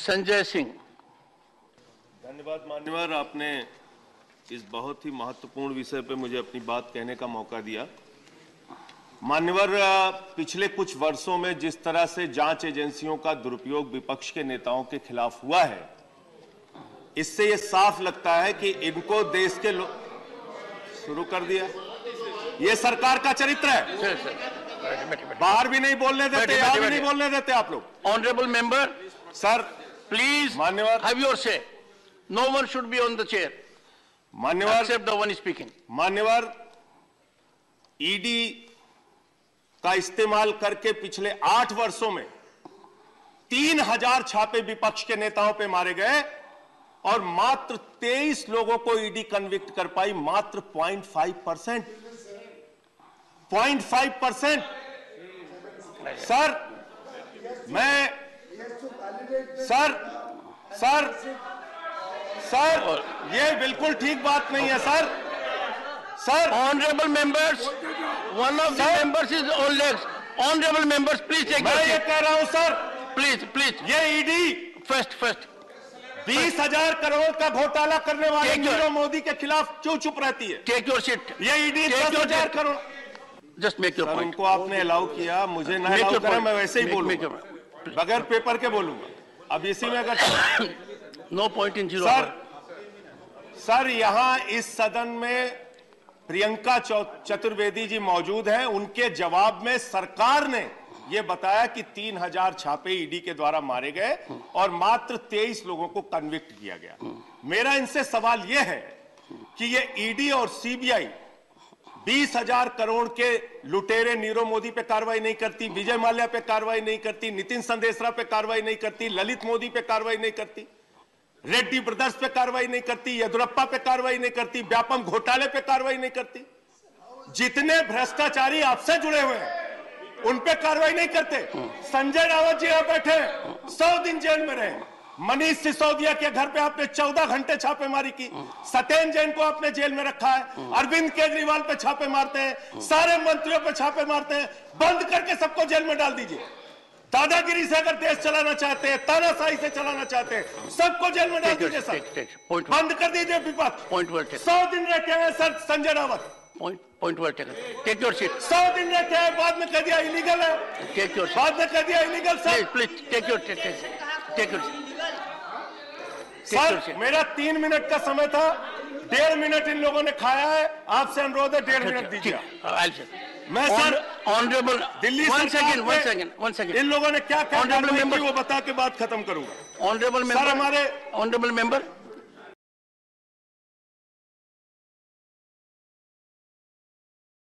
संजय सिंह। धन्यवाद मान्यवर, आपने इस बहुत ही महत्वपूर्ण विषय पर मुझे अपनी बात कहने का मौका दिया। मान्यवर, पिछले कुछ वर्षों में जिस तरह से जांच एजेंसियों का दुरुपयोग विपक्ष के नेताओं के खिलाफ हुआ है, इससे यह साफ लगता है कि इनको देश के लोग शुरू कर दिया। यह सरकार का चरित्र है। बाहर भी नहीं बोलने देते, यहां भी नहीं बोलने देते आप लोग। ऑनरेबल मेंबर सर, प्लीज मान्यवर, हैव योर से। No one should be on the chair मान्यवर, एक्सेप्ट द वन स्पीकिंग। मान्यवर, ईडी का इस्तेमाल करके पिछले 8 वर्षों में 3000 छापे विपक्ष के नेताओं पे मारे गए और मात्र 23 लोगों को ईडी कन्विक्ट कर पाई। मात्र 0.5%। 0.5%। सर, सर, ये बिल्कुल ठीक बात नहीं है sir. Sir, honourable members, one of the members is on legs. Honourable members, please take मैं ये कह रहा हूं सर, प्लीज ये ईडी फर्स्ट 20,000 करोड़ का घोटाला करने वाले नीरव मोदी के खिलाफ क्यों चुप रहती है? Take your seat. ये ED 10,000 crore. Just make your point. उनको आपने अलाउ किया, मुझे ना अलाउ करें, मैं वैसे ही बोलूंगा, बगैर पेपर के बोलूंगा। अब इसी में अगर no point in zero. Sir, यहां इस सदन में प्रियंका चतुर्वेदी जी मौजूद हैं। उनके जवाब में सरकार ने यह बताया कि 3000 छापे ईडी के द्वारा मारे गए और मात्र 23 लोगों को कन्विक्ट किया गया। मेरा इनसे सवाल यह है कि यह ईडी और सीबीआई 20,000 करोड़ के लुटेरे नीरव मोदी पे कार्रवाई नहीं करती, विजय माल्या पे कार्रवाई नहीं करती, नितिन संदेशरा पे कार्रवाई नहीं करती, ललित मोदी पे कार्रवाई नहीं करती, रेड्डी ब्रदर्स पे कार्रवाई नहीं करती, येदुरप्पा पे कार्रवाई नहीं करती, व्यापम घोटाले पे कार्रवाई नहीं करती। जितने भ्रष्टाचारी आपसे जुड़े हुए हैं उन पे कार्रवाई नहीं करते। संजय रावत जी यहां बैठे 100 दिन जेल में रहे। मनीष सिसोदिया के घर पे आपने 14 घंटे छापेमारी की। सत्येंद्र जैन को आपने जेल में रखा है। अरविंद केजरीवाल पे छापे मारते हैं, सारे मंत्रियों पे छापे मारते हैं। बंद करके सबको जेल में डाल दीजिए। दादागिरी से अगर देश चलाना चाहते हैं, तानाशाही से चलाना चाहते हैं, सबको जेल में डाल दीजिए सर। बंद कर दीजिए विपक्ष। 100 दिन रखे हैं sir Sanjay Raut. Point word take your seat. 100 दिन रखे हैं, बाद में कह दिया इलीगल है। टेक योर, बाद में कह दिया illegal. Sir please take your sir, मेरा 3 मिनट का समय था, 1.5 मिनट इन लोगों ने खाया है। आपसे अनुरोध है 1.5 मिनट दीजिए। मैं sir honourable Delhi one second in लोगों ने क्या क्या वो बता के बात खत्म करूंगा। ऑनरेबल सर, हमारे ऑनरेबल मेंबर